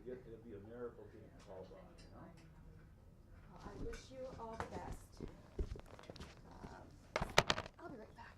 It'll be a miracle to get called on, you know? Well, I wish you all the best. I'll be right back.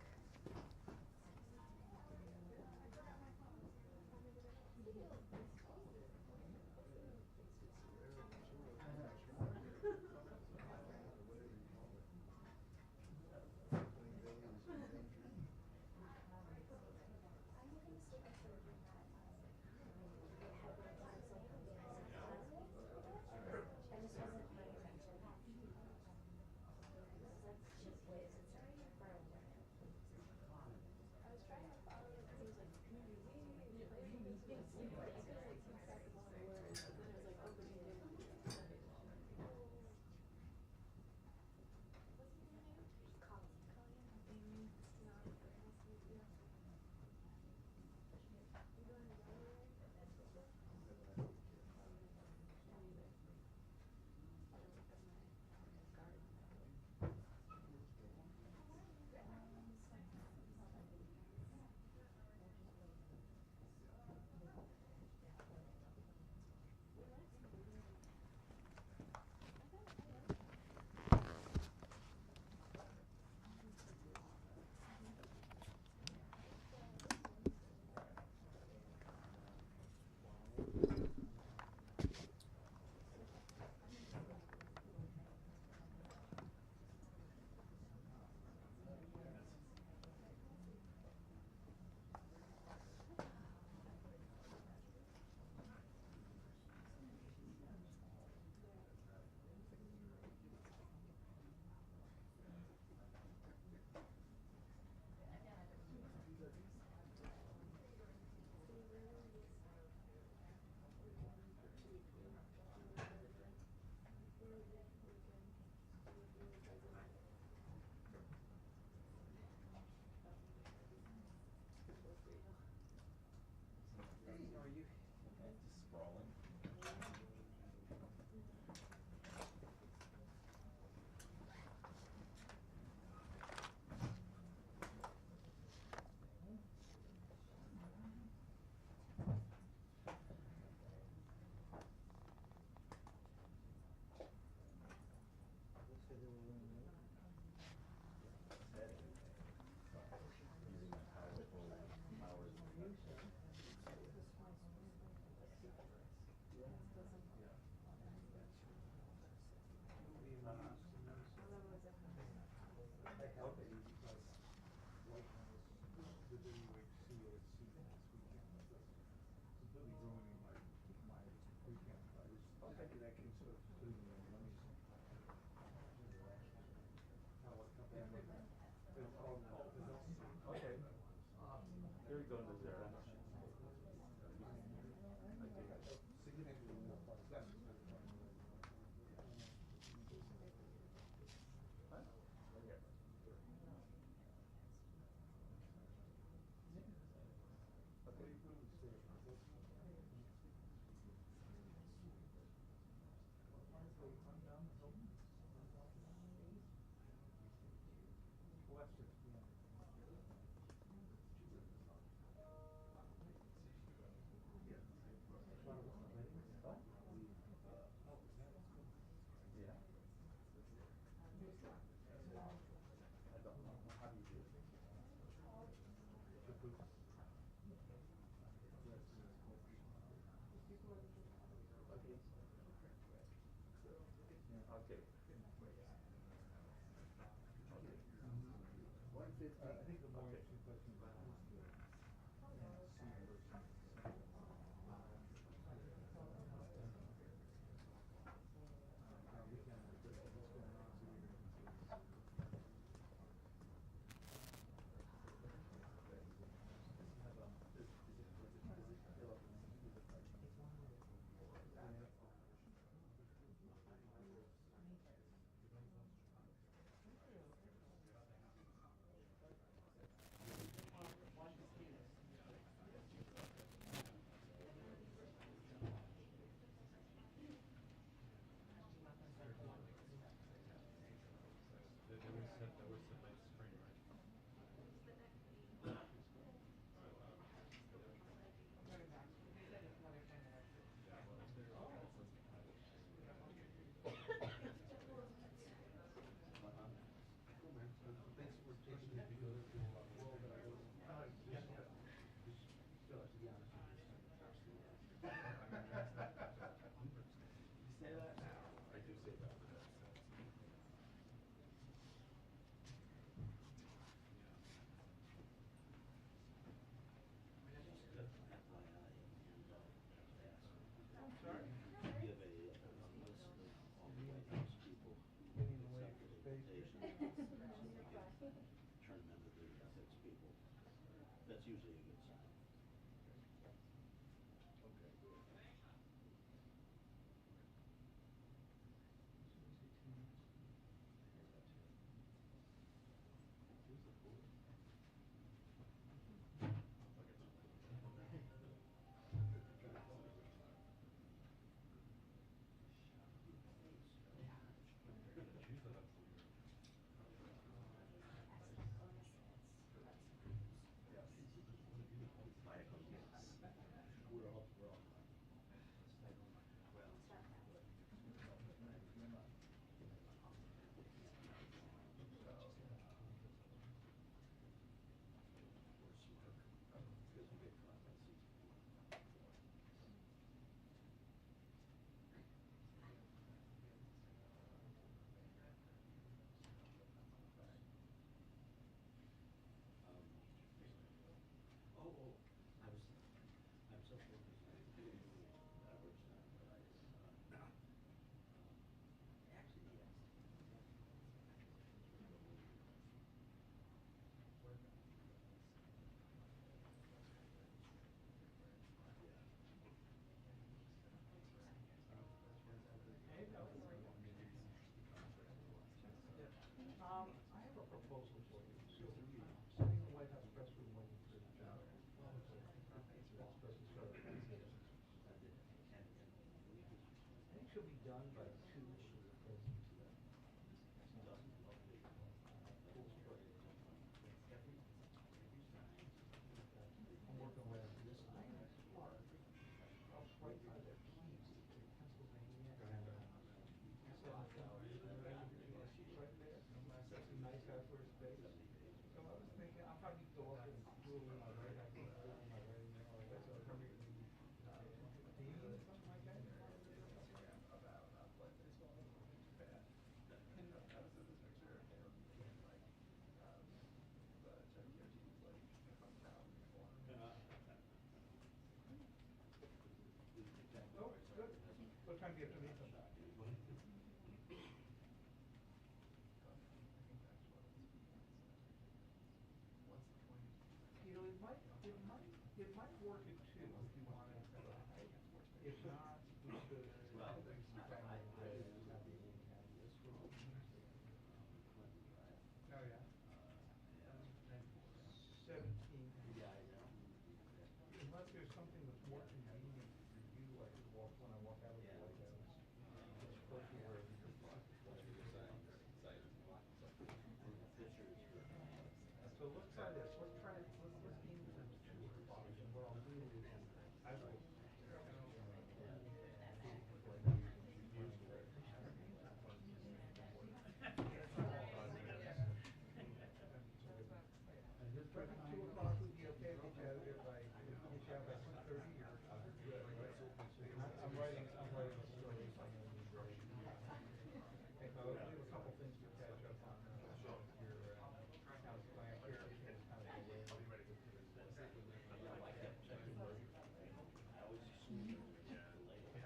Here we go to Zara. usually a good sign. Okay, good. Who's the fourth? We're all done. Or smirk. Because we get front seats. I'm so focused on average time that actually, yes. I have a proposal for you. So we sitting in the White House press room waiting for the job. That's supposed to start at 10 a.m. I think she'll be done by 2 for the presidency. Full spray. I'm working away on this. I am hard. I'll right by the keys to Pennsylvania and right there. That's a nice outdoor space. So I was thinking, I'll probably go up and do it with my right hand, do it with my right hand, or that's a 115, something like that. Oh, good. What time do you have to meet them? You know, it might work at 2 if you wanted. If not, we should. Well, Have the candidates for the Tuesday. Oh, yeah. 17. Yeah, I know. Unless there's something that's more convenient for you, I could walk when I walk out of the White House. It's closer to wherever your park. So let's try this. Let's aim for 2 o'clock. And what I'll do is I will. I think 2 o'clock would be okay. Get you out of there by 2:30 or good, right? I'm writing a story. We have a couple things to catch up on. Your house plan here is kind of delayed. I always assumed it was delayed.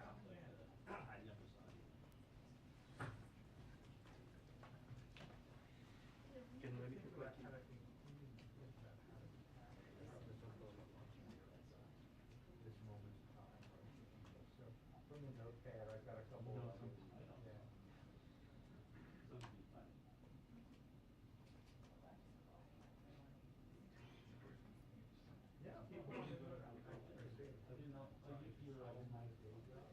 I never saw it. Getting ready for breakfast. This moment in time. So from the notepad, I've got a couple of them. Yeah. Yeah, people are doing it. I didn't know. If you're all my day job,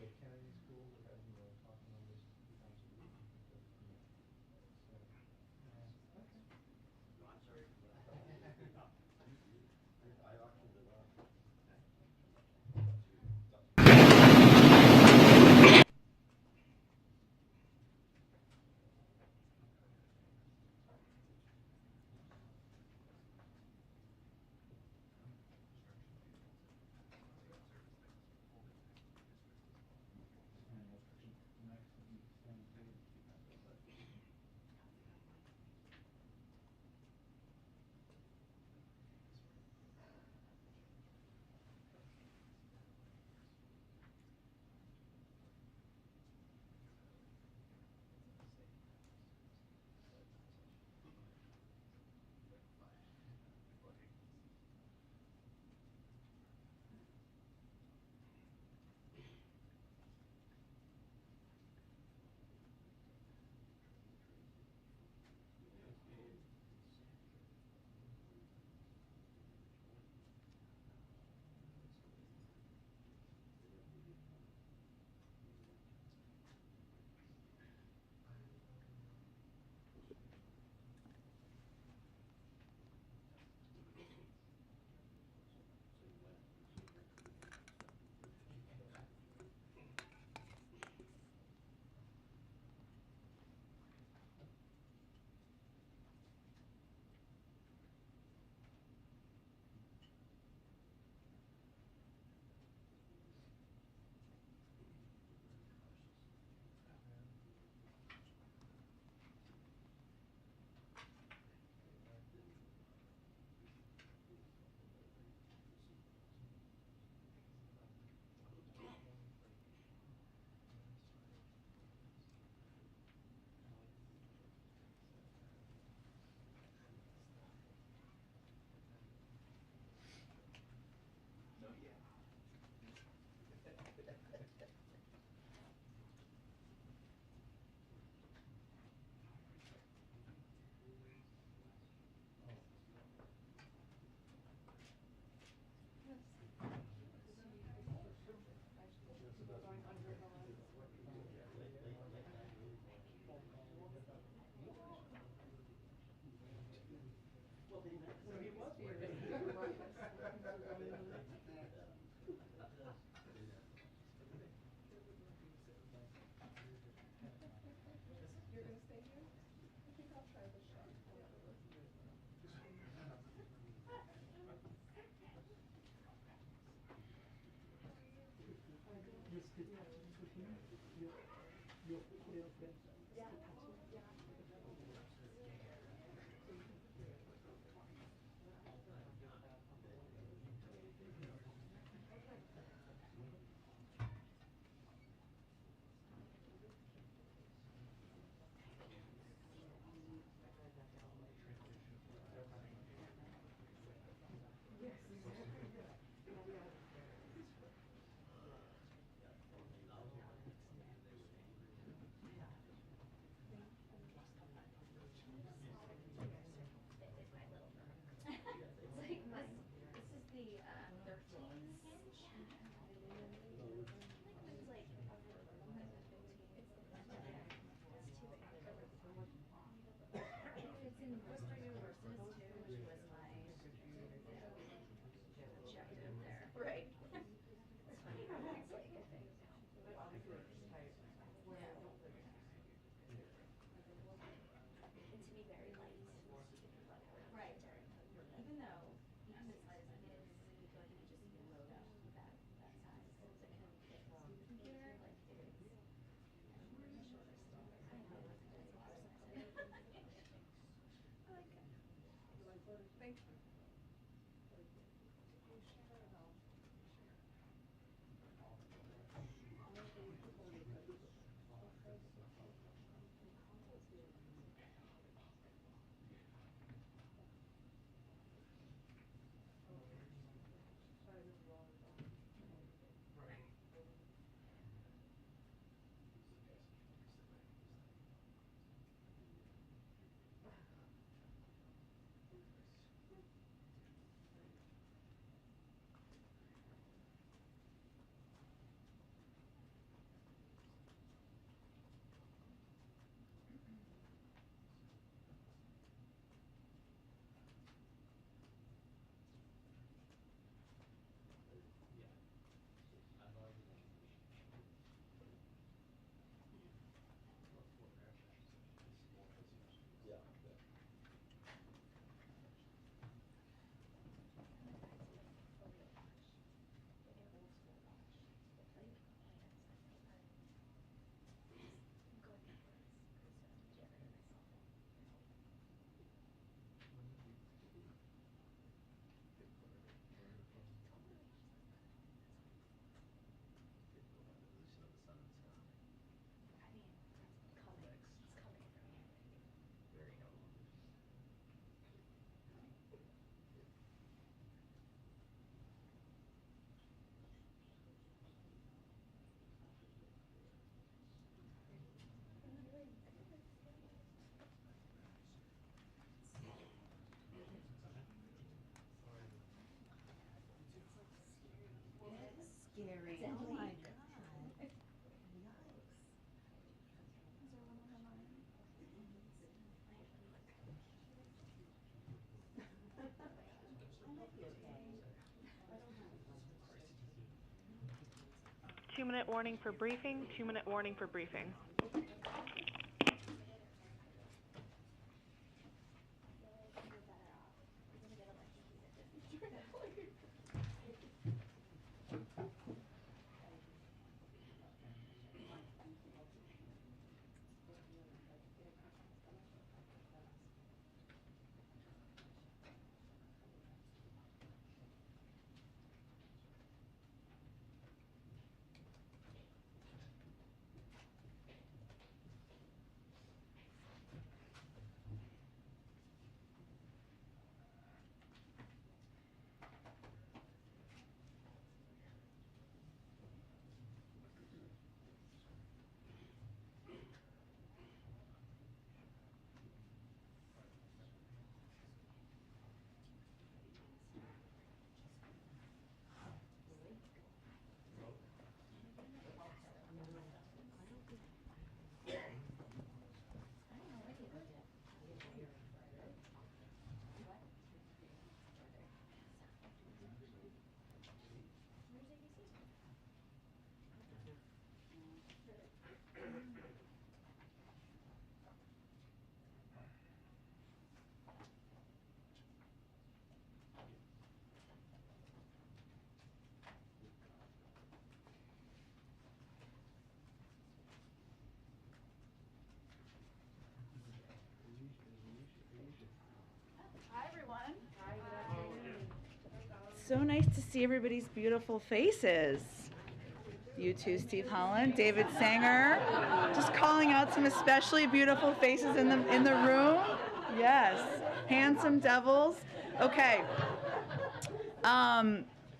the Kennedy School, we had talking on this 2 times a week. So, okay. No, I'm sorry. I auctioned it off. Scary. Oh my God. Yikes. I might be okay. I don't know. 2-minute warning for briefing. 2-minute warning for briefing. so nice to see everybody's beautiful faces. You too, Steve Holland, David Sanger. Just calling out some especially beautiful faces in the room. Yes, handsome devils. Okay.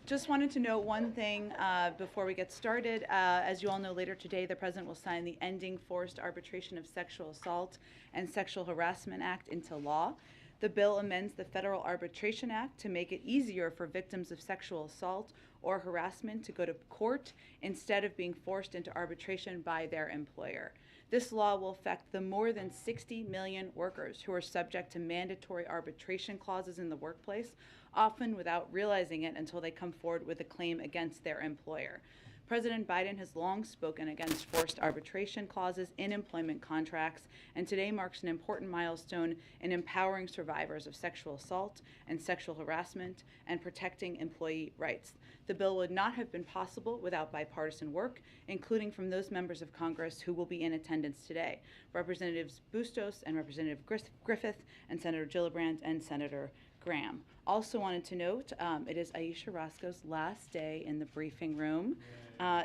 Just wanted to note one thing before we get started. As you all know, later today, the President will sign the Ending Forced Arbitration of Sexual Assault and Sexual Harassment Act into law. The bill amends the Federal Arbitration Act to make it easier for victims of sexual assault or harassment to go to court instead of being forced into arbitration by their employer. This law will affect the more than 60 million workers who are subject to mandatory arbitration clauses in the workplace, often without realizing it until they come forward with a claim against their employer. President Biden has long spoken against forced arbitration clauses in employment contracts, and today marks an important milestone in empowering survivors of sexual assault and sexual harassment and protecting employee rights. The bill would not have been possible without bipartisan work, including from those members of Congress who will be in attendance today, Representatives Bustos and Representative Griffith, and Senator Gillibrand and Senator Graham. Also wanted to note, it is Aisha Roscoe's last day in the briefing room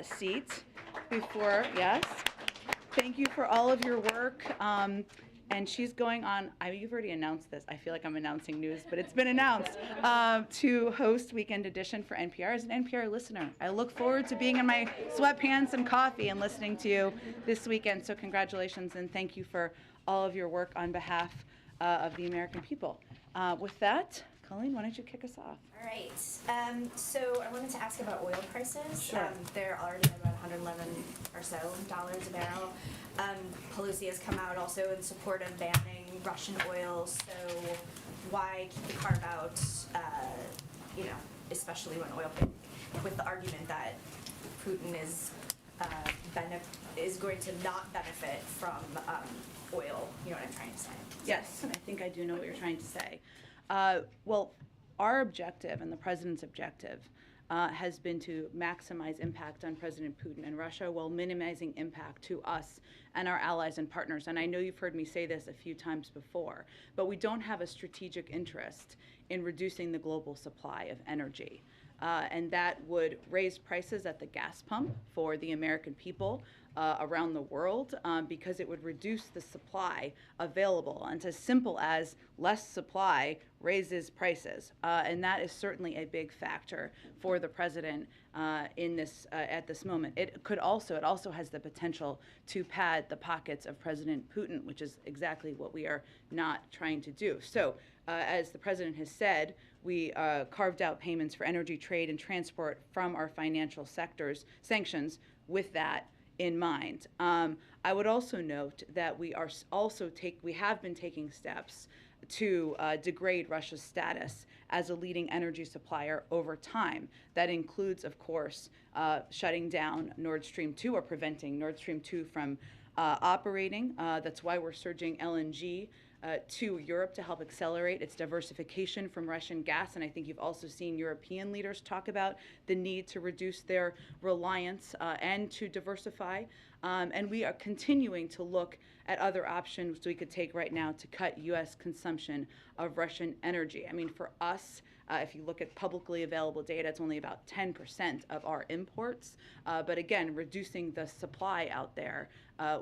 seat before, yes. Thank you for all of your work. And she's going on, you've already announced this. I feel like I'm announcing news, but it's been announced, to host Weekend Edition for NPR as an NPR listener. I look forward to being in my sweatpants and coffee and listening to you this weekend. So congratulations and thank you for all of your work on behalf of the American people. With that, Colleen, why don't you kick us off? All right. So I wanted to ask about oil prices. Sure. They're already at about $111 or so a barrel. Pelosi has come out also in support of banning Russian oil. So why keep the carve out? Especially when oil, with the argument that Putin is going to not benefit from oil. You know what I'm trying to say? Yes, and I think I do know what you're trying to say. Well, our objective and the president's objective has been to maximize impact on President Putin and Russia while minimizing impact to us and our allies and partners. And I know you've heard me say this a few times before, but we don't have a strategic interest in reducing the global supply of energy. And that would raise prices at the gas pump for the American people around the world because it would reduce the supply available. And it's as simple as less supply raises prices. And that is certainly a big factor for the president in this at this moment. It also has the potential to pad the pockets of President Putin, which is exactly what we are not trying to do. So as the president has said, we carved out payments for energy, trade, and transport from our financial sectors sanctions with that in mind. I would also note that we have been taking steps to degrade Russia's status as a leading energy supplier over time. That includes, of course, shutting down Nord Stream 2 or preventing Nord Stream 2 from operating. That's why we're surging LNG to Europe to help accelerate its diversification from Russian gas. And I think you've also seen European leaders talk about the need to reduce their reliance and to diversify. And we are continuing to look at other options we could take right now to cut U.S. consumption of Russian energy. I mean, for us, if you look at publicly available data, it's only about 10% of our imports. But again, reducing the supply out there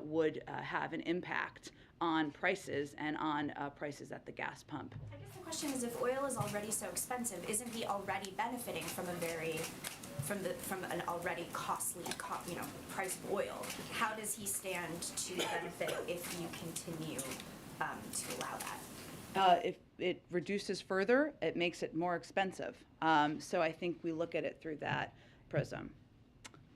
would have an impact on prices and on prices at the gas pump. I guess the question is, if oil is already so expensive, isn't he already benefiting from an already costly price of oil? How does he stand to benefit if you continue to allow that? If it reduces further, it makes it more expensive. So I think we look at it through that prism.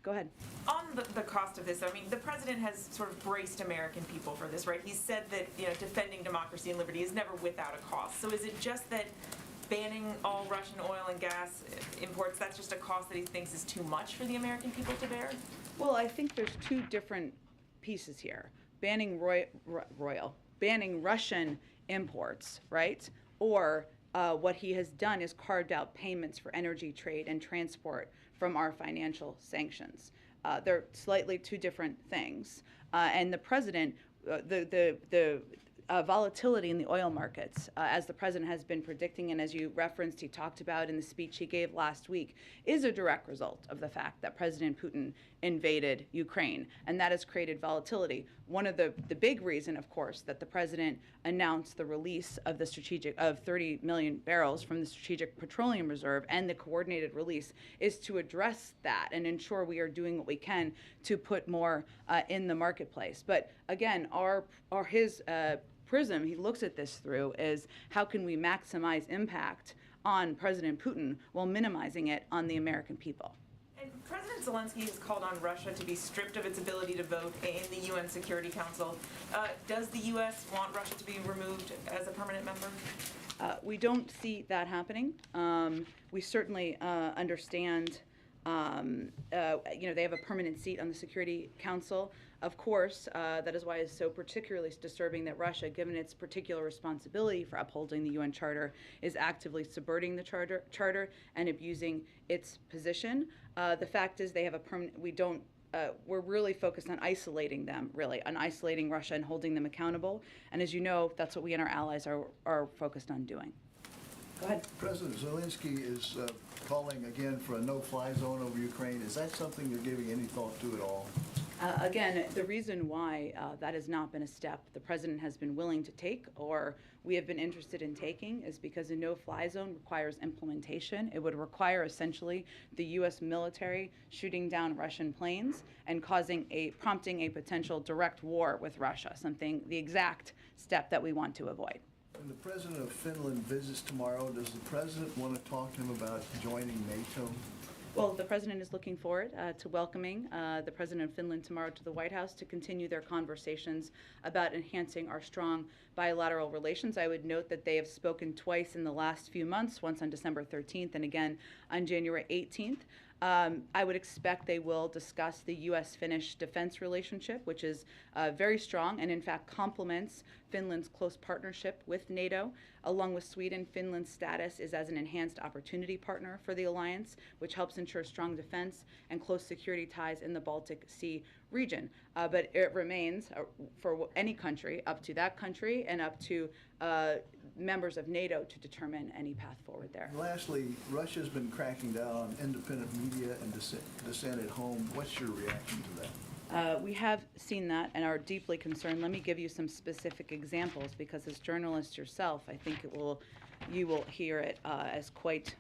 Go ahead. On the cost of this, I mean, the president has sort of braced American people for this, right? He said that defending democracy and liberty is never without a cost. So is it just that banning all Russian oil and gas imports, that's just a cost that he thinks is too much for the American people to bear? Well, I think there's two different pieces here. Banning banning Russian imports, right? Or what he has done is carved out payments for energy, trade, and transport from our financial sanctions. They're slightly two different things. And the president, volatility in the oil markets, as the president has been predicting and as you referenced, he talked about in the speech he gave last week, is a direct result of the fact that President Putin invaded Ukraine, and that has created volatility. One of the big reason, of course, that the president announced the release of the of 30 million barrels from the Strategic Petroleum Reserve and the coordinated release is to address that and ensure we are doing what we can to put more in the marketplace. But again, his prism he looks at this through is how can we maximize impact on President Putin while minimizing it on the American people. And President Zielenski has called on Russia to be stripped of its ability to vote in the UN Security Council. Does the U.S. want Russia to be removed as a permanent member? We don't see that happening. We certainly understand, they have a permanent seat on the Security Council. Of course, that is why it's so particularly disturbing that Russia, given its particular responsibility for upholding the UN Charter, is actively subverting the charter and abusing its position. The fact is they have a permanent, we're really focused on isolating them, on isolating Russia and holding them accountable. And as you know, that's what we and our allies are focused on doing. Go ahead. President Zielenski is calling again for a no-fly zone over Ukraine. Is that something you're giving any thought to at all? Again, the reason why that has not been a step the president has been willing to take or we have been interested in taking is because a no-fly zone requires implementation. It would require essentially the U.S. military shooting down Russian planes and prompting a potential direct war with Russia, the exact step that we want to avoid. When the president of Finland visits tomorrow, does the president want to talk to him about joining NATO? Well, the president is looking forward to welcoming the president of Finland tomorrow to the White House to continue their conversations about enhancing our strong bilateral relations. I would note that they have spoken twice in the last few months, once on December 13th and again on January 18th. I would expect they will discuss the U.S.-Finnish defense relationship, which is very strong and in fact complements Finland's close partnership with NATO. Along with Sweden, Finland's status is as an enhanced opportunity partner for the alliance, which helps ensure strong defense and close security ties in the Baltic Sea region. But it remains for any country, up to that country and up to members of NATO to determine any path forward there. And lastly, Russia's been cracking down on independent media and dissent at home. What's your reaction to that? We have seen that and are deeply concerned. Let me give you some specific examples because as journalists yourself, I think you will hear it as quite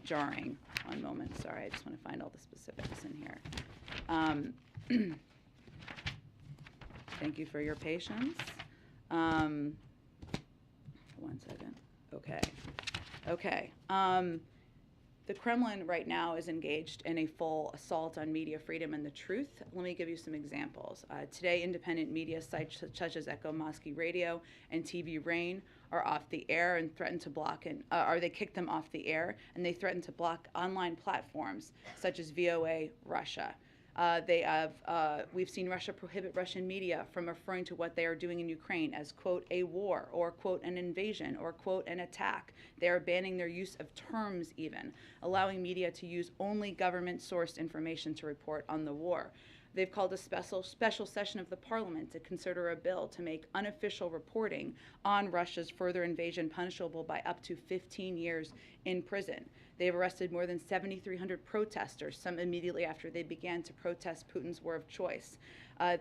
jarring. One moment, sorry, I just want to find all the specifics in here. Thank you for your patience. One second. Okay. The Kremlin right now is engaged in a full assault on media freedom and the truth. Let me give you some examples. Today, independent media sites such as Echo Moscow Radio and TV Rain are off the air and threaten to block, they kicked them off the air, and they threaten to block online platforms such as VOA Russia. We've seen Russia prohibit Russian media from referring to what they are doing in Ukraine as, quote, a war, or, quote, an invasion, or, quote, an attack. They are banning their use of terms even, allowing media to use only government-sourced information to report on the war. They've called a special session of the parliament to consider a bill to make unofficial reporting on Russia's further invasion punishable by up to 15 years in prison. They've arrested more than 7,300 protesters, some immediately after they began to protest Putin's war of choice.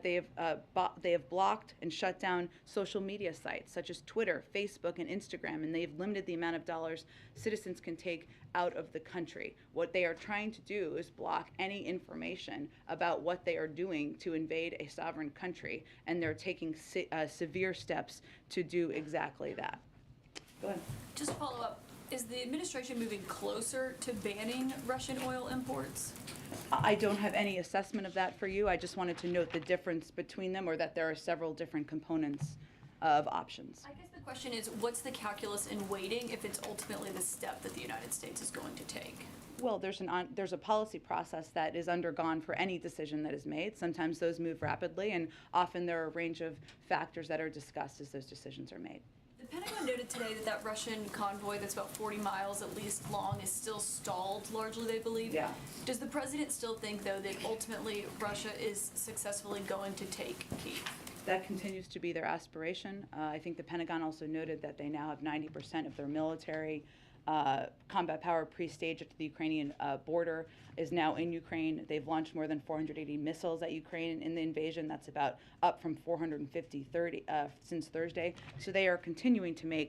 They have blocked and shut down social media sites such as Twitter, Facebook, and Instagram, and they've limited the amount of dollars citizens can take out of the country. What they are trying to do is block any information about what they are doing to invade a sovereign country, and they're taking severe steps to do exactly that. Go ahead. Just to follow up, is the administration moving closer to banning Russian oil imports? I don't have any assessment of that for you. I just wanted to note the difference between them, or that there are several different components of options. I guess the question is, what's the calculus in waiting if it's ultimately the step that the United States is going to take? Well, there's a policy process that is undergone for any decision that is made. Sometimes those move rapidly, and often there are a range of factors that are discussed as those decisions are made. The Pentagon noted today that Russian convoy that's about 40 miles at least long is still stalled, largely, they believe. Yeah. Does the president still think, though, that ultimately Russia is successfully going to take Kyiv? That continues to be their aspiration. I think the Pentagon also noted that they now have 90% of their military combat power pre-staged at the Ukrainian border is now in Ukraine. They've launched more than 480 missiles at Ukraine in the invasion. That's about up from 450 since Thursday. So they are continuing to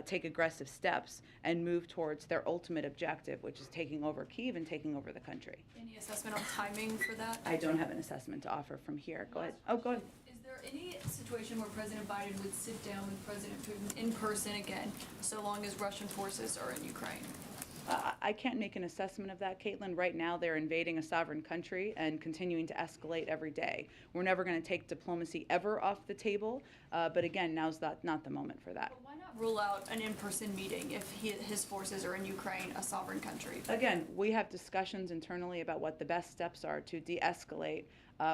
take aggressive steps and move towards their ultimate objective, which is taking over Kyiv and taking over the country. Any assessment on timing for that? I don't have an assessment to offer from here. Go ahead. Oh, go ahead. Is there any situation where President Biden would sit down with President Putin in person again, so long as Russian forces are in Ukraine? I can't make an assessment of that, Caitlin. Right now, they're invading a sovereign country and continuing to escalate every day. We're never going to take diplomacy ever off the table, but again, now's not the moment for that. But why not rule out an in-person meeting if his forces are in Ukraine, a sovereign country? Again, we have discussions internally about what the best steps are to de-escalate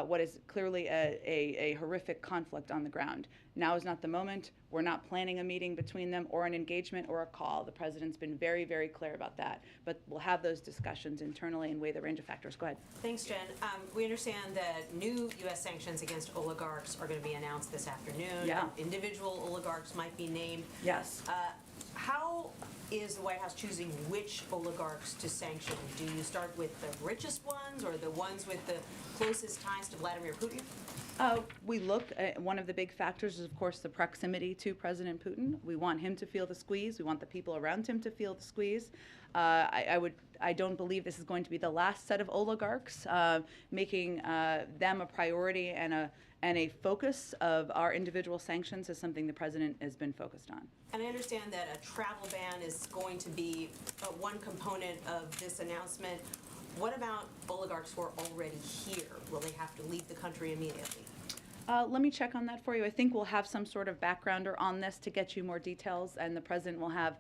what is clearly a horrific conflict on the ground. Now is not the moment. We're not planning a meeting between them or an engagement or a call. The president's been very, very clear about that. But we'll have those discussions internally and weigh the range of factors. Go ahead. Thanks, Jen. We understand that new U.S. sanctions against oligarchs are going to be announced this afternoon. Yeah. Individual oligarchs might be named. Yes. How is the White House choosing which oligarchs to sanction? Do you start with the richest ones or the ones with the closest ties to Vladimir Putin? We look at one of the big factors is, of course, the proximity to President Putin. We want him to feel the squeeze. We want the people around him to feel the squeeze. I don't believe this is going to be the last set of oligarchs. Making them a priority and a focus of our individual sanctions is something the president has been focused on. And I understand that a travel ban is going to be one component of this announcement. What about oligarchs who are already here? Will they have to leave the country immediately? Let me check on that for you. I think we'll have some sort of backgrounder on this to get you more details, and the president will have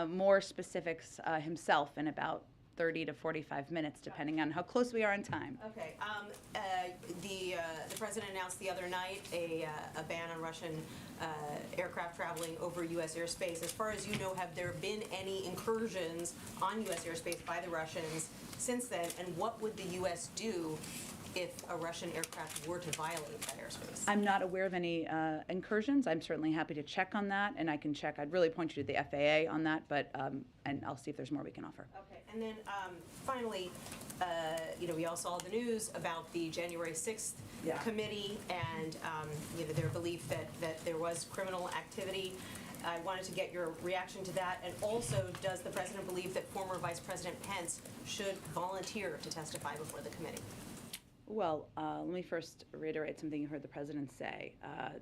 more specifics himself in about 30 to 45 minutes, depending on how close we are in time. Okay. The president announced the other night a ban on Russian aircraft traveling over U.S. airspace. As far as you know, have there been any incursions on U.S. airspace by the Russians since then? And what would the U.S. do if a Russian aircraft were to violate that airspace? I'm not aware of any incursions. I'm certainly happy to check on that, and I can check. I'd really point you to the FAA on that, but and I'll see if there's more we can offer. Okay, and then finally, we all saw the news about the January 6th committee and their belief that there was criminal activity. I wanted to get your reaction to that, and also, does the president believe that former Vice President Pence should volunteer to testify before the committee? Well, let me first reiterate something you heard the president say.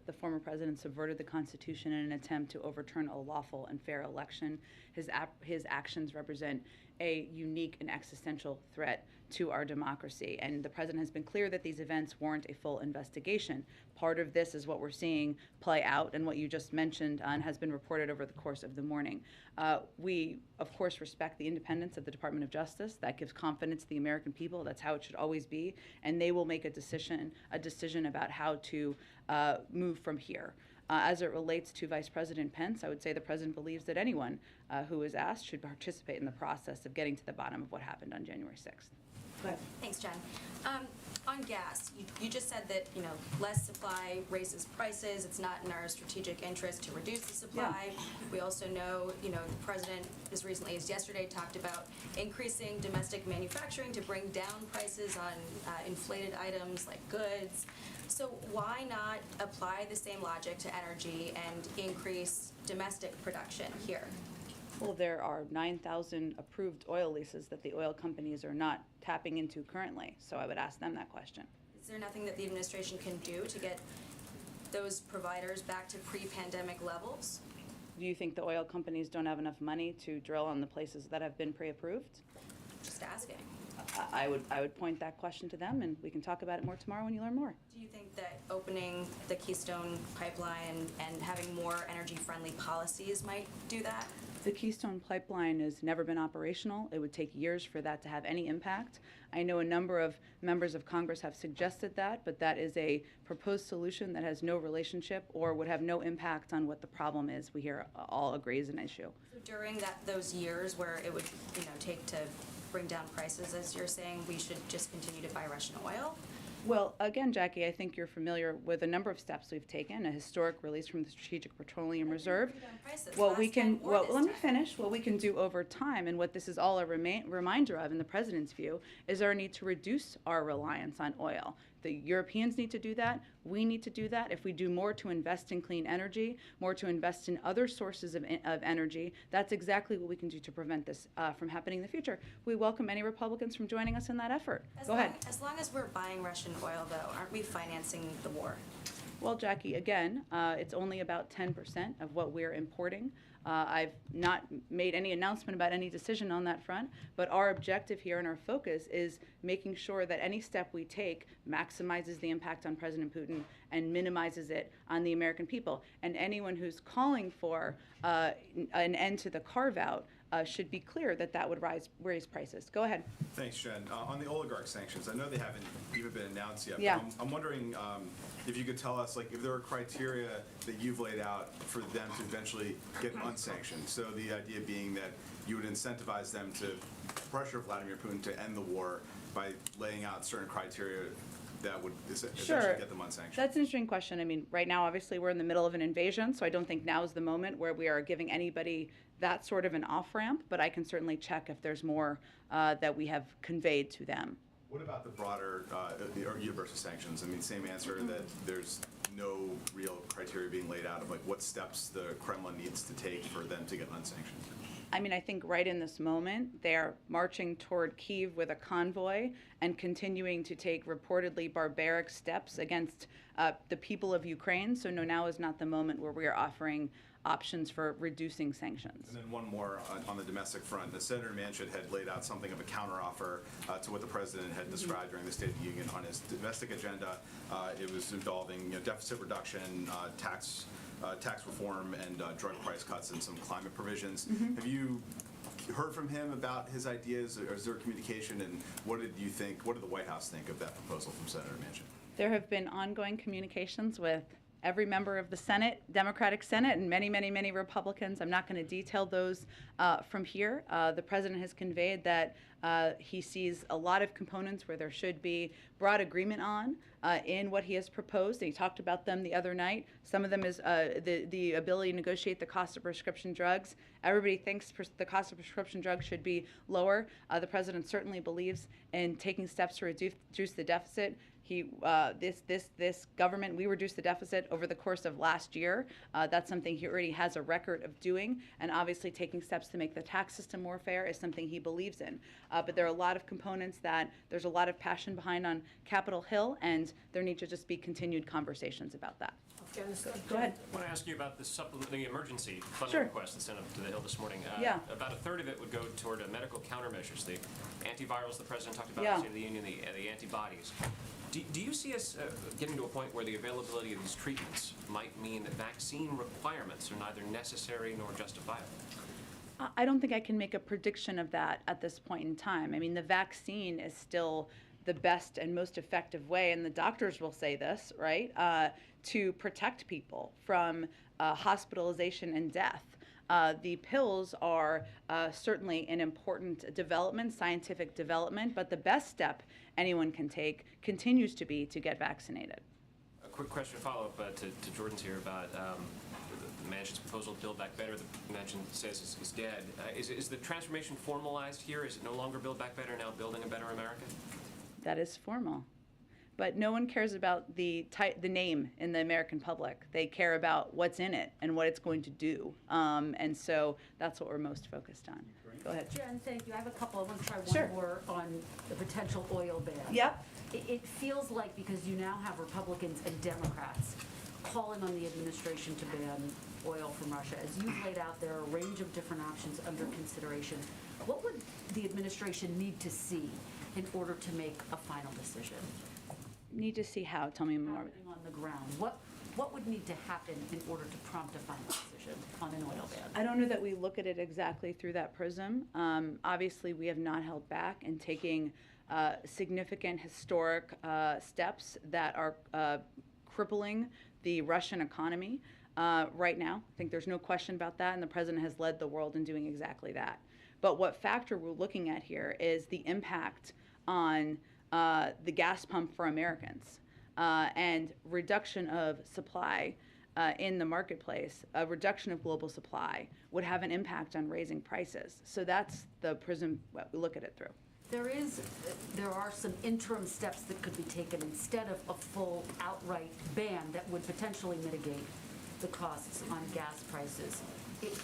The former president subverted the Constitution in an attempt to overturn a lawful and fair election. His actions represent a unique and existential threat to our democracy, and the president has been clear that these events warrant a full investigation. Part of this is what we're seeing play out and what you just mentioned and has been reported over the course of the morning. We, of course, respect the independence of the Department of Justice. That gives confidence to the American people. That's how it should always be, and they will make a decision about how to move from here. As it relates to Vice President Pence, I would say the president believes that anyone who is asked should participate in the process of getting to the bottom of what happened on January 6th. Go ahead. Thanks, Jen. On gas, you just said that, less supply raises prices. It's not in our strategic interest to reduce the supply. Yeah. We also know, the president as recently as yesterday talked about increasing domestic manufacturing to bring down prices on inflated items like goods. So why not apply the same logic to energy and increase domestic production here? Well, there are 9,000 approved oil leases that the oil companies are not tapping into currently, so I would ask them that question. Is there nothing that the administration can do to get those providers back to pre-pandemic levels? Do you think the oil companies don't have enough money to drill on the places that have been pre-approved? Just asking. I would point that question to them, and we can talk about it more tomorrow when you learn more. Do you think that opening the Keystone pipeline and having more energy-friendly policies might do that? The Keystone Pipeline has never been operational. It would take years for that to have any impact. I know a number of members of Congress have suggested that, but that is a proposed solution that has no relationship or would have no impact on what the problem is. We here all agree is an issue. So during those years where it would take to bring down prices, as you're saying, we should just continue to buy Russian oil? Well, again, Jackie, I think you're familiar with a number of steps we've taken, a historic release from the Strategic Petroleum Reserve. What we can, well, let me finish. What we can do over time, and what this is all a reminder of in the President's view, is our need to reduce our reliance on oil. The Europeans need to do that. We need to do that. If we do more to invest in clean energy, more to invest in other sources of energy, that's exactly what we can do to prevent this from happening in the future. We welcome any Republicans from joining us in that effort. Go ahead. As long as we're buying Russian oil, though, aren't we financing the war? Well, Jackie, again, it's only about 10% of what we're importing. I've not made any announcement about any decision on that front, but our objective here and our focus is making sure that any step we take maximizes the impact on President Putin and minimizes it on the American people. And anyone who's calling for an end to the carve-out should be clear that that would raise prices. Go ahead. Thanks, Jen. On the oligarch sanctions, I know they haven't even been announced yet. Yeah. But I'm wondering if you could tell us, like, if there are criteria that you've laid out for them to eventually get unsanctioned. So the idea being that you would incentivize them to pressure Vladimir Putin to end the war by laying out certain criteria that would essentially get them unsanctioned. That's an interesting question. I mean, right now, obviously, we're in the middle of an invasion, so I don't think now is the moment where we are giving anybody that sort of an off-ramp, but I can certainly check if there's more that we have conveyed to them. What about the broader universal sanctions? I mean, same answer, that there's no real criteria being laid out of like what steps the Kremlin needs to take for them to get unsanctioned. I mean, I think right in this moment, they're marching toward Kyiv with a convoy and continuing to take reportedly barbaric steps against the people of Ukraine. So no, now is not the moment where we are offering options for reducing sanctions. And then one more on the domestic front. Senator Manchin had laid out something of a counteroffer to what the president had described during the State of the Union on his domestic agenda. It was involving deficit reduction, tax reform, and drug price cuts and some climate provisions. Have you heard from him about his ideas, or is there communication, and what did you think, what did the White House think of that proposal from Senator Manchin? There have been ongoing communications with every member of the Senate, Democratic Senate, and many, many, many Republicans. I'm not going to detail those from here. The president has conveyed that he sees a lot of components where there should be broad agreement on in what he has proposed. And he talked about them the other night. Some of them is the ability to negotiate the cost of prescription drugs. Everybody thinks the cost of prescription drugs should be lower. The president certainly believes in taking steps to reduce the deficit. This government, we reduced the deficit over the course of last year. That's something he already has a record of doing, and obviously taking steps to make the tax system more fair is something he believes in. But there are a lot of components that there's a lot of passion behind on Capitol Hill, and there need to just be continued conversations about that. Go ahead. I want to ask you about the emergency funding request that sent up to the Hill this morning. About a third of it would go toward medical countermeasures, the antivirals the president talked about in the State of the Union, the antibodies. Do you see us getting to a point where the availability of these treatments might mean that vaccine requirements are neither necessary nor justifiable? I don't think I can make a prediction of that at this point in time. I mean, the vaccine is still the best and most effective way, and the doctors will say this, right, to protect people from hospitalization and death. The pills are certainly an important development, scientific development, but the best step anyone can take continues to be to get vaccinated. A quick question to follow up to Jordan's here about Manchin's proposal to Build Back Better. The Manchin says is dead. Is the transformation formalized here? Is it no longer Build Back Better, now Building a Better America? That is formal. But no one cares about the name in the American public. They care about what's in it and what it's going to do. And so that's what we're most focused on. Go ahead. Jen, thank you. I have a couple. I want to try one more on the potential oil ban. Yep. It feels like, because you now have Republicans and Democrats calling on the administration to ban oil from Russia, as you've laid out, there are a range of different options under consideration. What would the administration need to see in order to make a final decision? Need to see how. Tell me more. Happening on the ground. What would need to happen in order to prompt a final decision on an oil ban? I don't know that we look at it exactly through that prism. Obviously, we have not held back in taking significant historic steps that are crippling the Russian economy right now. I think there's no question about that, and the president has led the world in doing exactly that. But what factor we're looking at here is the impact on the gas pump for Americans. And reduction of supply in the marketplace, a reduction of global supply would have an impact on raising prices. So that's the prism we look at it through. There are some interim steps that could be taken instead of a full outright ban that would potentially mitigate the costs on gas prices.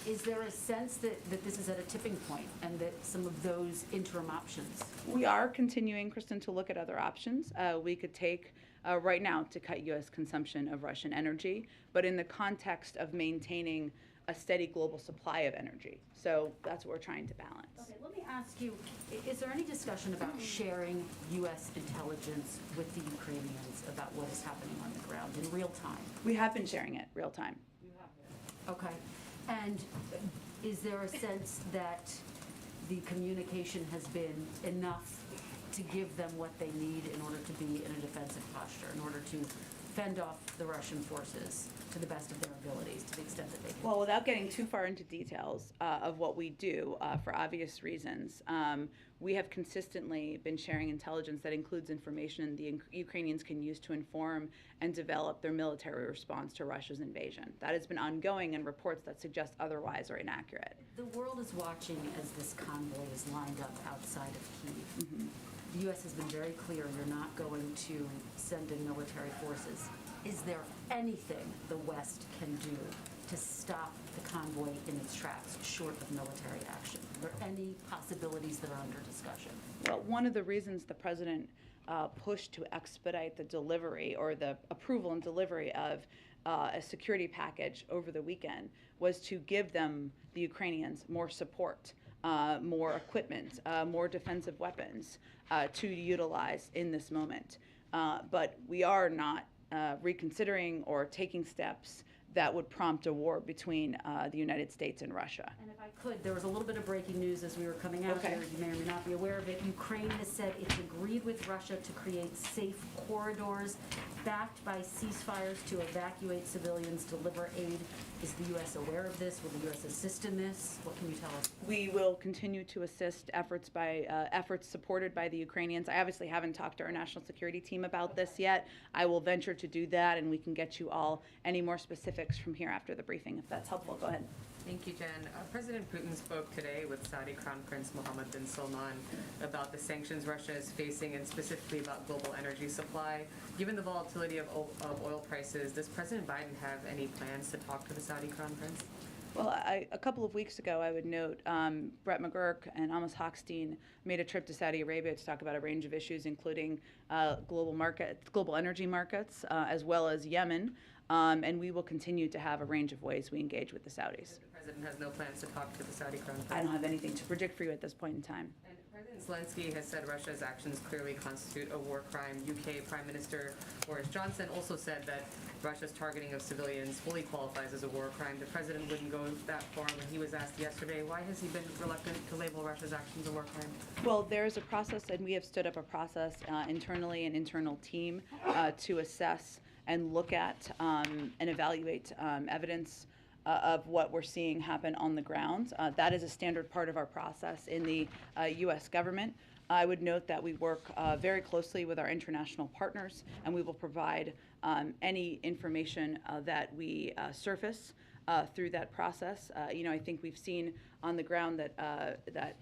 Is there a sense that this is at a tipping point and that some of those interim options? We are continuing, Kristen, to look at other options. We could take right now to cut U.S. consumption of Russian energy, but in the context of maintaining a steady global supply of energy. So that's what we're trying to balance. Okay, let me ask you, is there any discussion about sharing U.S. intelligence with the Ukrainians about what is happening on the ground in real time? We have been sharing it real time. You have. Okay. And is there a sense that the communication has been enough to give them what they need in order to be in a defensive posture, in order to fend off the Russian forces to the best of their abilities, to the extent that they can? Well, without getting too far into details of what we do, for obvious reasons, we have consistently been sharing intelligence that includes information the Ukrainians can use to inform and develop their military response to Russia's invasion. That has been ongoing, and reports that suggest otherwise are inaccurate. The world is watching as this convoy is lined up outside of Kyiv. Mm-hmm. The U.S. has been very clear you're not going to send in military forces. Is there anything the West can do to stop the convoy in its tracks, short of military action? Are there any possibilities that are under discussion? Well, one of the reasons the president pushed to expedite the delivery or the approval and delivery of a security package over the weekend was to give them, the Ukrainians, more support, more equipment, more defensive weapons to utilize in this moment. But we are not reconsidering or taking steps that would prompt a war between the United States and Russia. And if I could, there was a little bit of breaking news as we were coming out here. You may or may not be aware of it. Ukraine has said it's agreed with Russia to create safe corridors backed by ceasefires to evacuate civilians, deliver aid. Is the U.S. aware of this? Will the U.S. assist in this? What can you tell us? We will continue to assist efforts supported by the Ukrainians. I obviously haven't talked to our national security team about this yet. I will venture to do that, and we can get you all any more specifics from here after the briefing, if that's helpful. Go ahead. Thank you, Jen. President Putin spoke today with Saudi Crown Prince Mohammed bin Salman about the sanctions Russia is facing and specifically about global energy supply. Given the volatility of oil prices, does President Biden have any plans to talk to the Saudi Crown Prince? Well, a couple of weeks ago, I would note, Brett McGurk and Amos Hochstein made a trip to Saudi Arabia to talk about a range of issues, including global energy markets, as well as Yemen. And we will continue to have a range of ways we engage with the Saudis. The president has no plans to talk to the Saudi Crown Prince? I don't have anything to predict for you at this point in time. And President Zielenski has said Russia's actions clearly constitute a war crime. UK Prime Minister Boris Johnson also said that Russia's targeting of civilians fully qualifies as a war crime. The president wouldn't go that far when he was asked yesterday. Why has he been reluctant to label Russia's actions a war crime? Well, there's a process, and we have stood up a process internally, an internal team to assess and look at and evaluate evidence of what we're seeing happen on the ground. That is a standard part of our process in the U.S. government. I would note that we work very closely with our international partners, and we will provide any information that we surface through that process. I think we've seen on the ground that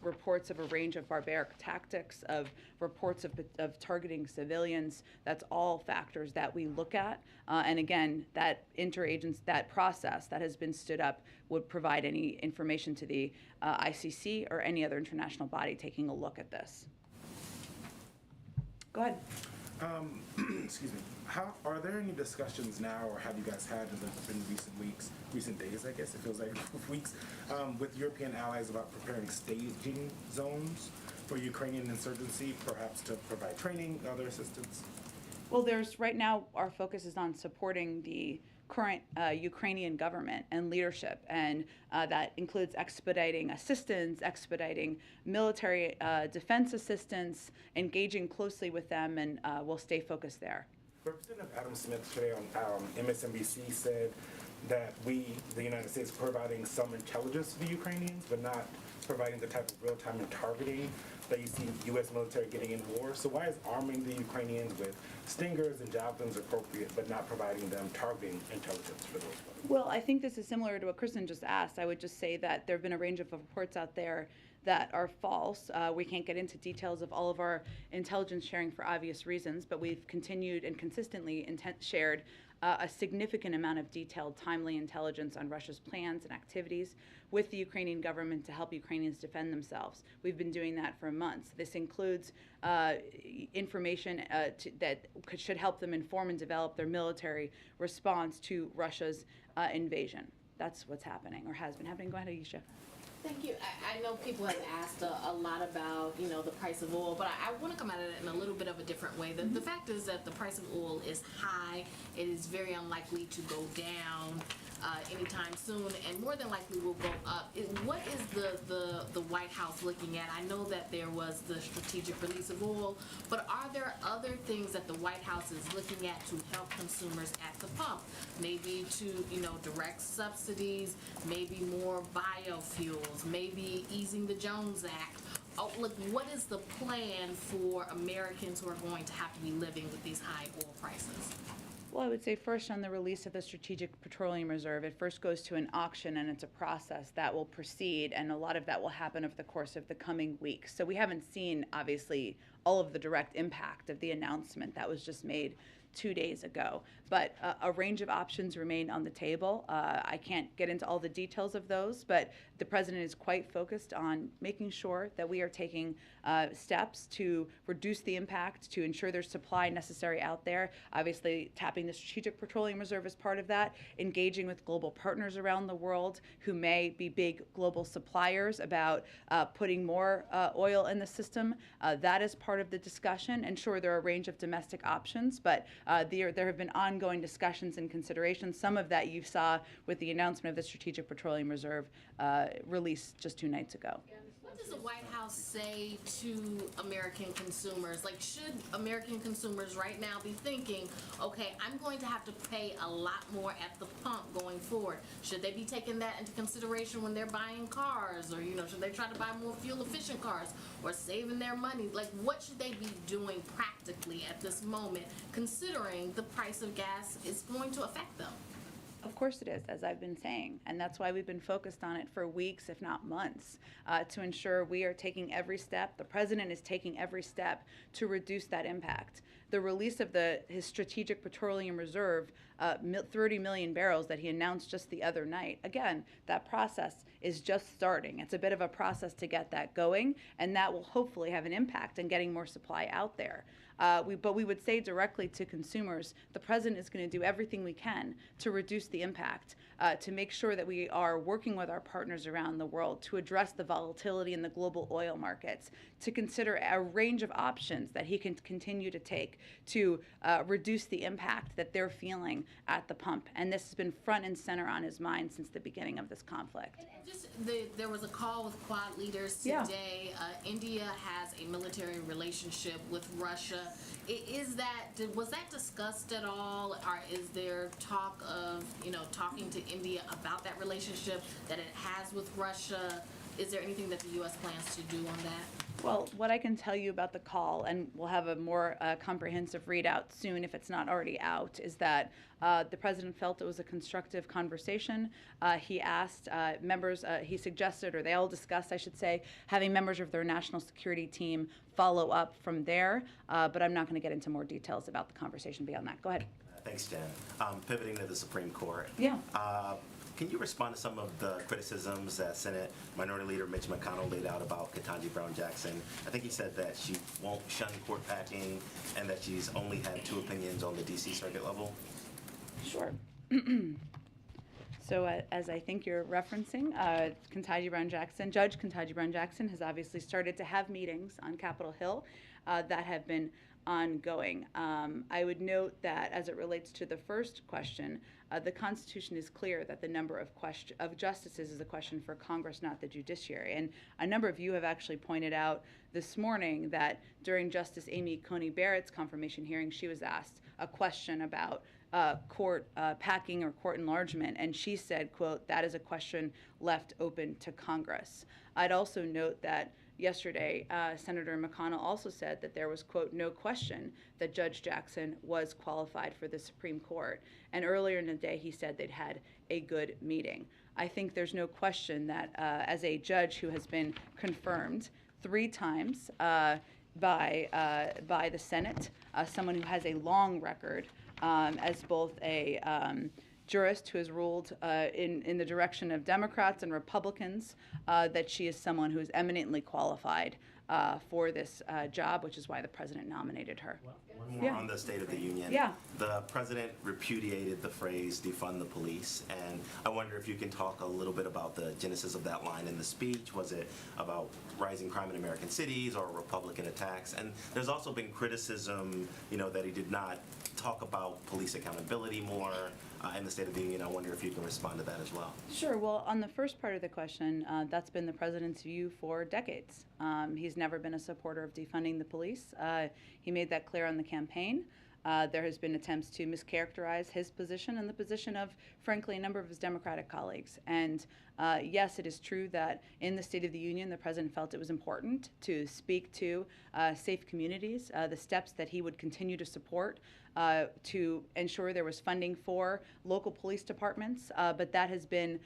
reports of a range of barbaric tactics, of reports of targeting civilians. That's all factors that we look at. And again, that process that has been stood up would provide any information to the ICC or any other international body taking a look at this. Go ahead. Excuse me. Are there any discussions now, or have you guys had in recent weeks, recent days, I guess it feels like weeks, with European allies about preparing staging zones for Ukrainian insurgency, perhaps to provide training, other assistance? Well, right now our focus is on supporting the current Ukrainian government and leadership, and that includes expediting assistance, expediting military defense assistance, engaging closely with them, and we'll stay focused there. Representative Adam Smith today on MSNBC said that the United States, providing some intelligence to the Ukrainians, but not providing the type of real-time and targeting that you see U.S. military getting in war. So why is arming the Ukrainians with Stingers and Javelins appropriate, but not providing them targeting intelligence for those weapons? Well, I think this is similar to what Kristen just asked. I would just say that there have been a range of reports out there that are false. We can't get into details of all of our intelligence sharing for obvious reasons, but we've continued and consistently shared a significant amount of detailed, timely intelligence on Russia's plans and activities with the Ukrainian government to help Ukrainians defend themselves. We've been doing that for months. This includes information that should help them inform and develop their military response to Russia's invasion. That's what's happening or has been happening. Go ahead, Aisha. Thank you. I know people have asked a lot about, the price of oil, but I want to come at it in a little bit of a different way. The fact is that the price of oil is high. It is very unlikely to go down anytime soon, and more than likely will go up. What is the White House looking at? I know that there was the strategic release of oil, but are there other things that the White House is looking at to help consumers at the pump? Maybe to, direct subsidies, maybe more biofuels, maybe easing the Jones Act. Oh, look, what is the plan for Americans who are going to have to be living with these high oil prices? Well, I would say first on the release of the Strategic Petroleum Reserve, it first goes to an auction and it's a process that will proceed, and a lot of that will happen over the course of the coming weeks. So we haven't seen, obviously, all of the direct impact of the announcement that was just made 2 days ago. But a range of options remain on the table. I can't get into all the details of those, but the president is quite focused on making sure that we are taking steps to reduce the impact, to ensure there's supply necessary out there. Obviously, tapping the Strategic Petroleum Reserve is part of that, engaging with global partners around the world who may be big global suppliers about putting more oil in the system. That is part of the discussion. And sure, there are a range of domestic options, but there have been ongoing discussions and considerations. Some of that you saw with the announcement of the Strategic Petroleum Reserve released just 2 nights ago. What does the White House say to American consumers? Like, should American consumers right now be thinking, okay, I'm going to have to pay a lot more at the pump going forward? Should they be taking that into consideration when they're buying cars? Or, should they try to buy more fuel-efficient cars or saving their money? Like, what should they be doing practically at this moment, considering the price of gas is going to affect them? Of course it is, as I've been saying, and that's why we've been focused on it for weeks, if not months, to ensure we are taking every step, the president is taking every step to reduce that impact. The release of his Strategic Petroleum Reserve, 30 million barrels that he announced just the other night, again, that process is just starting. It's a bit of a process to get that going, and that will hopefully have an impact on getting more supply out there. But we would say directly to consumers, the president is going to do everything we can to reduce the impact, to make sure that we are working with our partners around the world to address the volatility in the global oil markets, to consider a range of options that he can continue to take to reduce the impact that they're feeling at the pump. And this has been front and center on his mind since the beginning of this conflict. There was a call with Quad leaders today. India has a military relationship with Russia. Was that discussed at all? Or is there talk of, talking to India about that relationship that it has with Russia? Is there anything that the U.S. plans to do on that? Well, what I can tell you about the call, and we'll have a more comprehensive readout soon if it's not already out, is that the president felt it was a constructive conversation. He asked members, he suggested, or they all discussed, I should say, having members of their national security team follow up from there. But I'm not going to get into more details about the conversation beyond that. Go ahead. Thanks, Jen. Pivoting to the Supreme Court. Yeah. Can you respond to some of the criticisms that Senate Minority Leader Mitch McConnell laid out about Ketanji Brown Jackson? I think he said that she won't shun court packing and that she's only had 2 opinions on the D.C. Circuit level. Sure. So as I think you're referencing, Ketanji Brown Jackson, Judge Ketanji Brown Jackson has obviously started to have meetings on Capitol Hill that have been ongoing. I would note that as it relates to the first question, the Constitution is clear that the number of justices is a question for Congress, not the judiciary. And a number of you have actually pointed out this morning that during Justice Amy Coney Barrett's confirmation hearing, she was asked a question about court packing or court enlargement, and she said, quote, "That is a question left open to Congress." I'd also note that yesterday, Senator McConnell also said that there was, quote, no question that Judge Jackson was qualified for the Supreme Court. And earlier in the day, he said they'd had a good meeting. I think there's no question that as a judge who has been confirmed 3 times by the Senate, someone who has a long record as both a jurist who has ruled in the direction of Democrats and Republicans, that she is someone who is eminently qualified for this job, which is why the president nominated her. One more on the State of the Union. Yeah. The president repudiated the phrase defund the police, and I wonder if you can talk a little bit about the genesis of that line in the speech. Was it about rising crime in American cities or Republican attacks? And there's also been criticism, that he did not talk about police accountability more in the State of the Union. I wonder if you can respond to that as well. Sure. Well, on the first part of the question, that's been the president's view for decades. He's never been a supporter of defunding the police. He made that clear on the campaign. There has been attempts to mischaracterize his position and the position of, frankly, a number of his Democratic colleagues. And yes, it is true that in the State of the Union, the president felt it was important to speak to safe communities, the steps that he would continue to support to ensure there was funding for local police departments. But that has been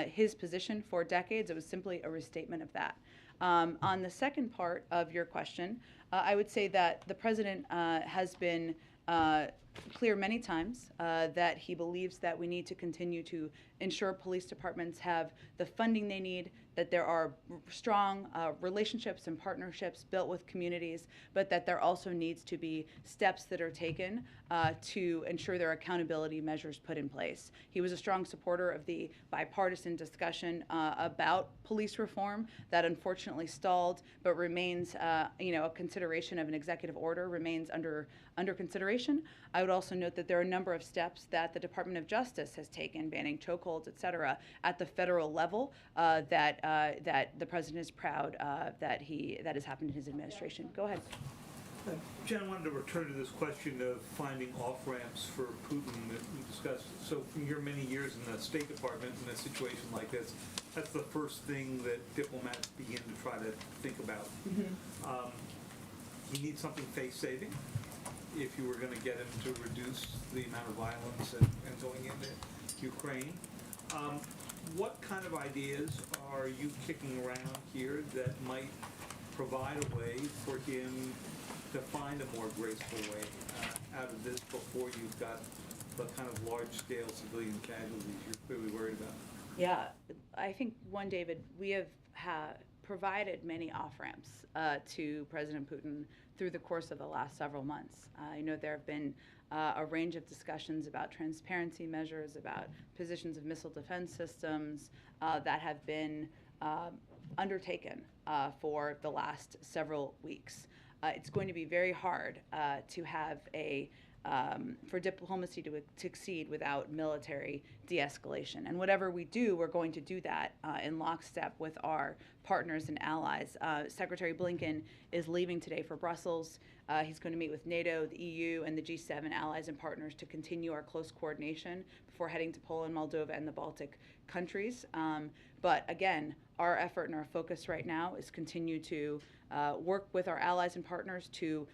his position for decades. It was simply a restatement of that. On the second part of your question, I would say that the president has been clear many times that he believes that we need to continue to ensure police departments have the funding they need, that there are strong relationships and partnerships built with communities, but that there also needs to be steps that are taken to ensure there are accountability measures put in place. He was a strong supporter of the bipartisan discussion about police reform that unfortunately stalled, but remains, a consideration of an executive order remains under consideration. I would also note that there are a number of steps that the Department of Justice has taken, banning chokeholds, et cetera, at the federal level that the president is proud that has happened in his administration. Go ahead. Jen, I wanted to return to this question of finding off-ramps for Putin that we discussed. So from your many years in the State Department in a situation like this, that's the first thing that diplomats begin to try to think about. You need something face-saving if you were going to get him to reduce the amount of violence and going into Ukraine. What kind of ideas are you kicking around here that might provide a way for him to find a more graceful way out of this before you've got the kind of large-scale civilian casualties you're clearly worried about? Yeah, I think, David, we have provided many off-ramps to President Putin through the course of the last several months. I know there have been a range of discussions about transparency measures, about positions of missile defense systems that have been undertaken for the last several weeks. It's going to be very hard to have for diplomacy to succeed without military de-escalation. And whatever we do, we're going to do that in lockstep with our partners and allies. Secretary Blinken is leaving today for Brussels. He's going to meet with NATO, the EU, and the G7 allies and partners to continue our close coordination before heading to Poland, Moldova, and the Baltic countries. But again, our effort and our focus right now is continue to work with our allies and partners to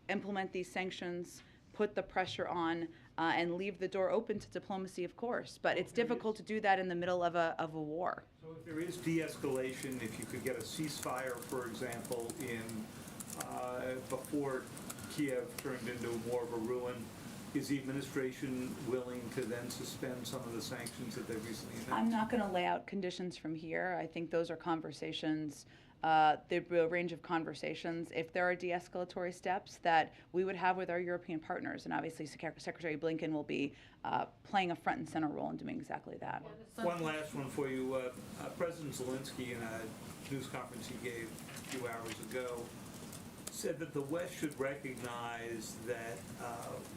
implement these sanctions, put the pressure on, and leave the door open to diplomacy, of course. But it's difficult to do that in the middle of a war. So if there is de-escalation, if you could get a ceasefire, for example, before Kiev turned into more of a ruin, is the administration willing to then suspend some of the sanctions that they recently announced? I'm not going to lay out conditions from here. I think those are conversations, the range of conversations, if there are de-escalatory steps that we would have with our European partners. And obviously, Secretary Blinken will be playing a front and center role in doing exactly that. One last one for you. President Zielenski, in a news conference he gave a few hours ago, said that the West should recognize that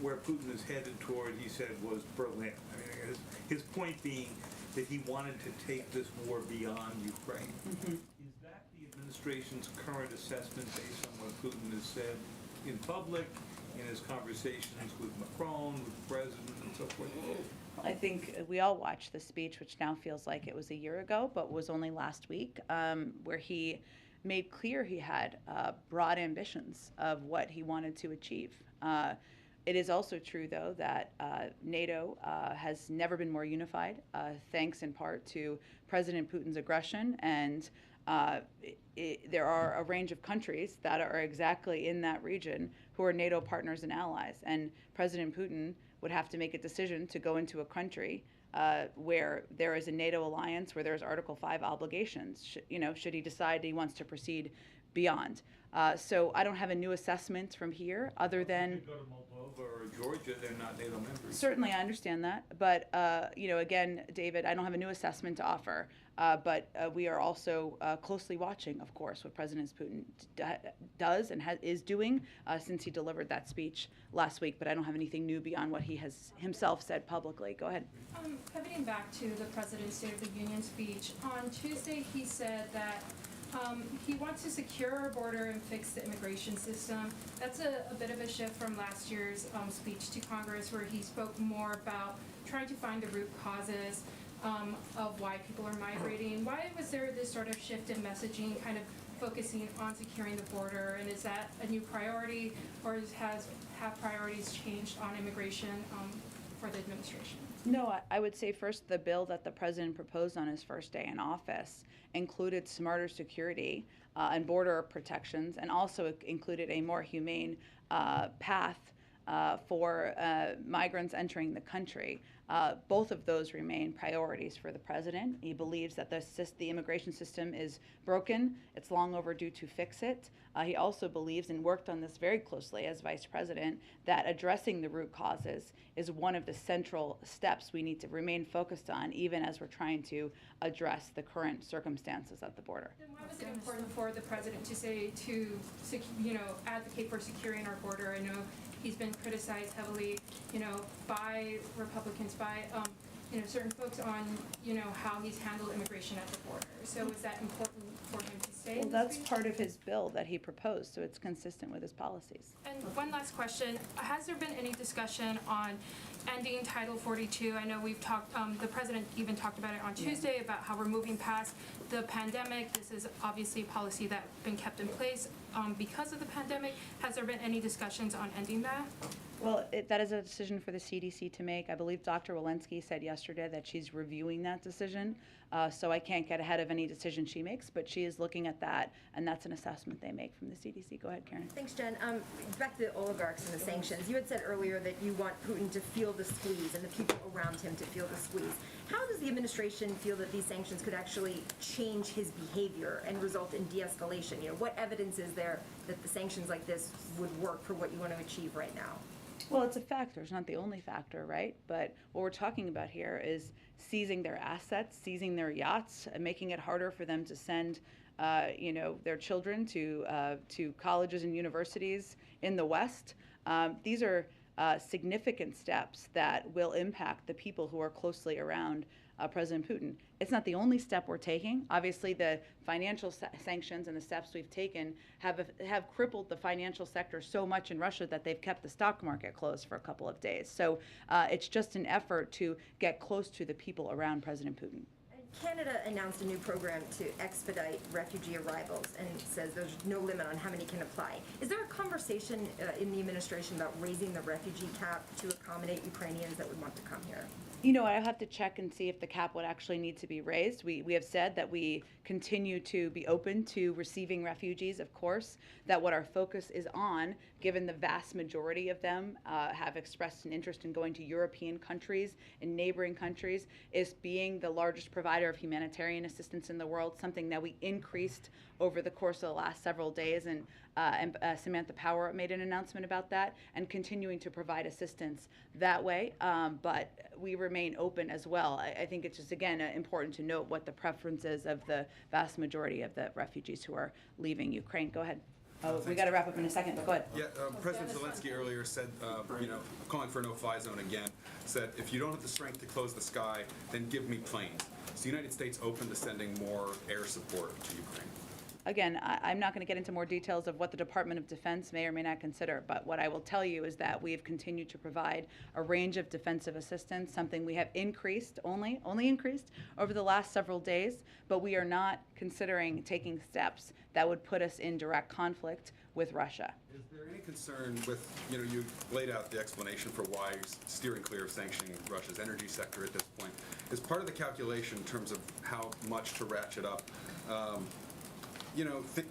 where Putin is headed toward, he said, was Berlin. I mean, his point being that he wanted to take this war beyond Ukraine. Mm-hmm. Is that the administration's current assessment based on what Putin has said in public, in his conversations with Macron, with the president, and so forth? I think we all watched the speech, which now feels like it was a year ago, but was only last week, where he made clear he had broad ambitions of what he wanted to achieve. It is also true, though, that NATO has never been more unified, thanks in part to President Putin's aggression. And there are a range of countries that are exactly in that region who are NATO partners and allies. And President Putin would have to make a decision to go into a country where there is a NATO alliance, where there's Article 5 obligations, should he decide he wants to proceed beyond. So I don't have a new assessment from here other than... If you go to Moldova or Georgia, they're not NATO members. Certainly, I understand that. But, again, David, I don't have a new assessment to offer. But we are also closely watching, of course, what President Putin does and is doing since he delivered that speech last week. But I don't have anything new beyond what he has himself said publicly. Go ahead. Pivoting back to the President's State of the Union speech, on Tuesday he said that he wants to secure our border and fix the immigration system. That's a bit of a shift from last year's speech to Congress, where he spoke more about trying to find the root causes of why people are migrating. Why was there this sort of shift in messaging, kind of focusing on securing the border? And is that a new priority, or have priorities changed on immigration for the administration? No, I would say first the bill that the president proposed on his first day in office included smarter security and border protections, and also included a more humane path for migrants entering the country. Both of those remain priorities for the president. He believes that the immigration system is broken. It's long overdue to fix it. He also believes, and worked on this very closely as vice president, that addressing the root causes is one of the central steps we need to remain focused on, even as we're trying to address the current circumstances at the border. Then why was it important for the president to say advocate for securing our border? I know he's been criticized heavily, by Republicans, by certain folks on, how he's handled immigration at the border. So is that important for him to say? Well, that's part of his bill that he proposed, so it's consistent with his policies. And one last question: has there been any discussion on ending Title 42? I know we've talked. The president even talked about it on Tuesday about how we're moving past the pandemic. This is obviously a policy that's been kept in place because of the pandemic. Has there been any discussions on ending that? Well, that is a decision for the CDC to make. I believe Dr. Zielenski said yesterday that she's reviewing that decision, so I can't get ahead of any decision she makes, but she is looking at that, and that's an assessment they make from the CDC. Go ahead, Karen. Thanks, Jen. Back to the oligarchs and the sanctions. You had said earlier that you want Putin to feel the squeeze and the people around him to feel the squeeze. How does the administration feel that these sanctions could actually change his behavior and result in de-escalation? What evidence is there that the sanctions like this would work for what you want to achieve right now? Well, it's a factor. It's not the only factor, right? But what we're talking about here is seizing their assets, seizing their yachts, and making it harder for them to send, their children to colleges and universities in the West. These are significant steps that will impact the people who are closely around President Putin. It's not the only step we're taking. Obviously, the financial sanctions and the steps we've taken have crippled the financial sector so much in Russia that they've kept the stock market closed for a couple of days. So it's just an effort to get close to the people around President Putin. Canada announced a new program to expedite refugee arrivals and says there's no limit on how many can apply. Is there a conversation in the administration about raising the refugee cap to accommodate Ukrainians that would want to come here? I have to check and see if the cap would actually need to be raised. We have said that we continue to be open to receiving refugees, of course, that what our focus is on, given the vast majority of them have expressed an interest in going to European countries and neighboring countries, is being the largest provider of humanitarian assistance in the world, something that we increased over the course of the last several days, and Samantha Power made an announcement about that, and continuing to provide assistance that way. But we remain open as well. I think it's just, again, important to note what the preference is of the vast majority of the refugees who are leaving Ukraine. Go ahead. We got to wrap up in a second, but go ahead. Yeah, President Zielenski earlier said, calling for a no-fly zone again, said, if you don't have the strength to close the sky, then give me planes. Is the United States open to sending more air support to Ukraine? again, I'm not going to get into more details of what the Department of Defense may or may not consider, but what I will tell you is that we have continued to provide a range of defensive assistance, something we have increased, only increased over the last several days, but we are not considering taking steps that would put us in direct conflict with Russia. Is there any concern with, you laid out the explanation for why you're steering clear of sanctioning Russia's energy sector at this point. Is part of the calculation in terms of how much to ratchet up,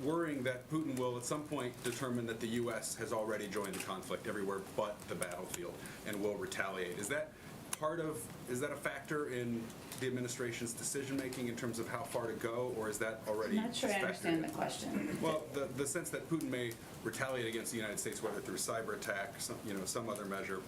worrying that Putin will at some point determine that the U.S. has already joined the conflict everywhere but the battlefield and will retaliate? Is that a factor in the administration's decision-making in terms of how far to go, or is that already I'm not sure I understand the question. Well, the sense that Putin may retaliate against the United States, whether through cyber attack, some other measure,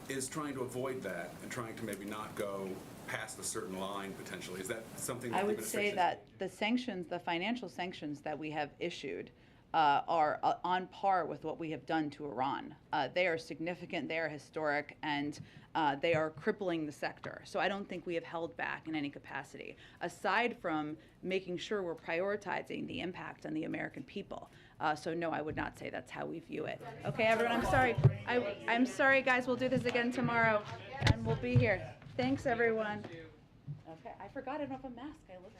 is trying to avoid that and trying to maybe not go past a certain line potentially. Is that something that I the would say administration- that the sanctions, the financial sanctions that we have issued are on par with what we have done to Iran. They are significant, they are historic, and they are crippling the sector. So I don't think we have held back in any capacity, aside from making sure we're prioritizing the impact on the American people. So no, I would not say that's how we view it. Okay, everyone, I'm sorry. I'm sorry, guys. We'll do this again tomorrow, and we'll be here. Thanks, everyone. Okay, I forgot I don't have a mask. I look.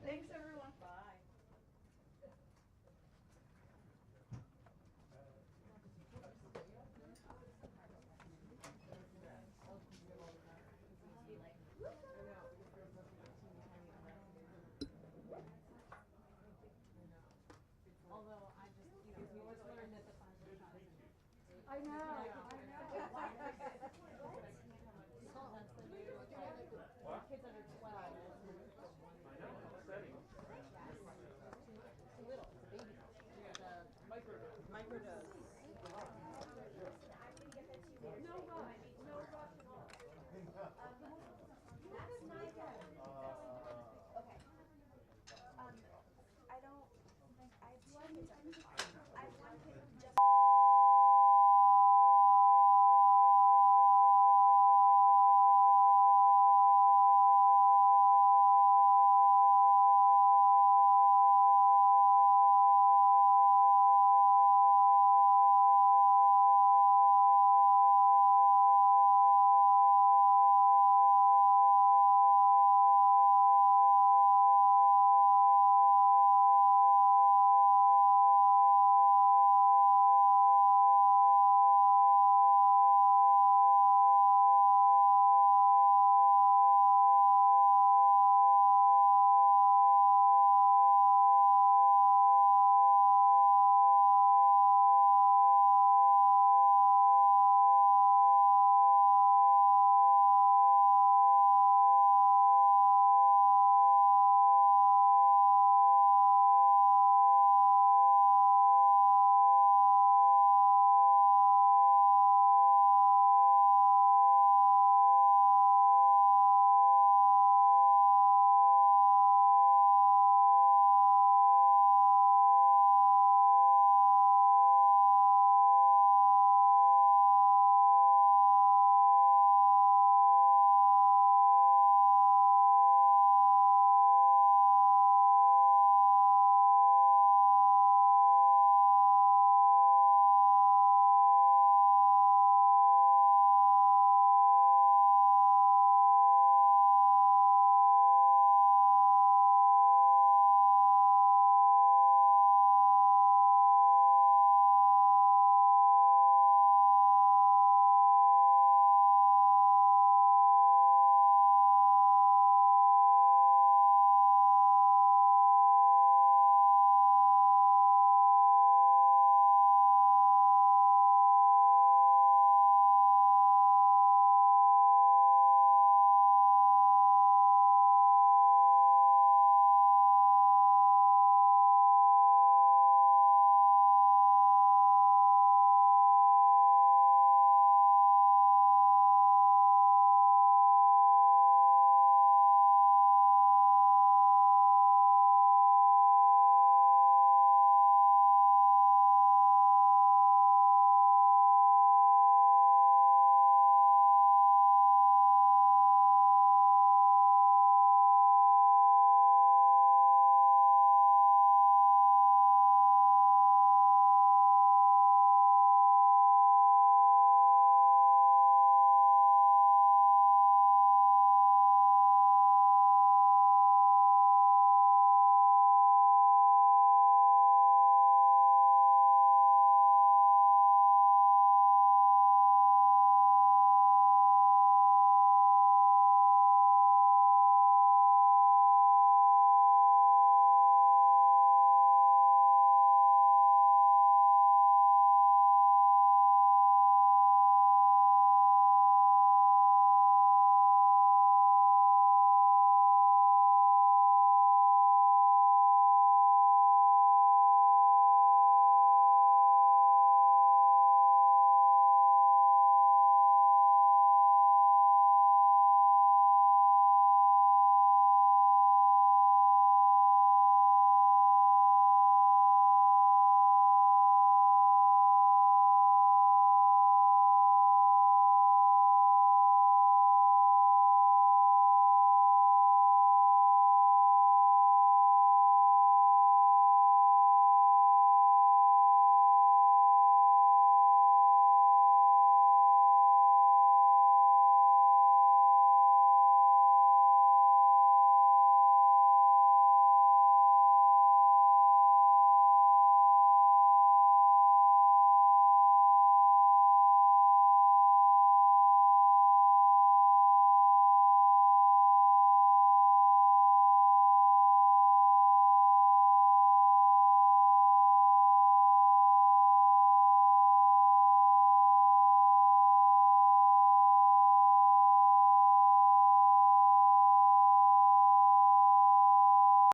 Thanks, everyone. Bye. I know.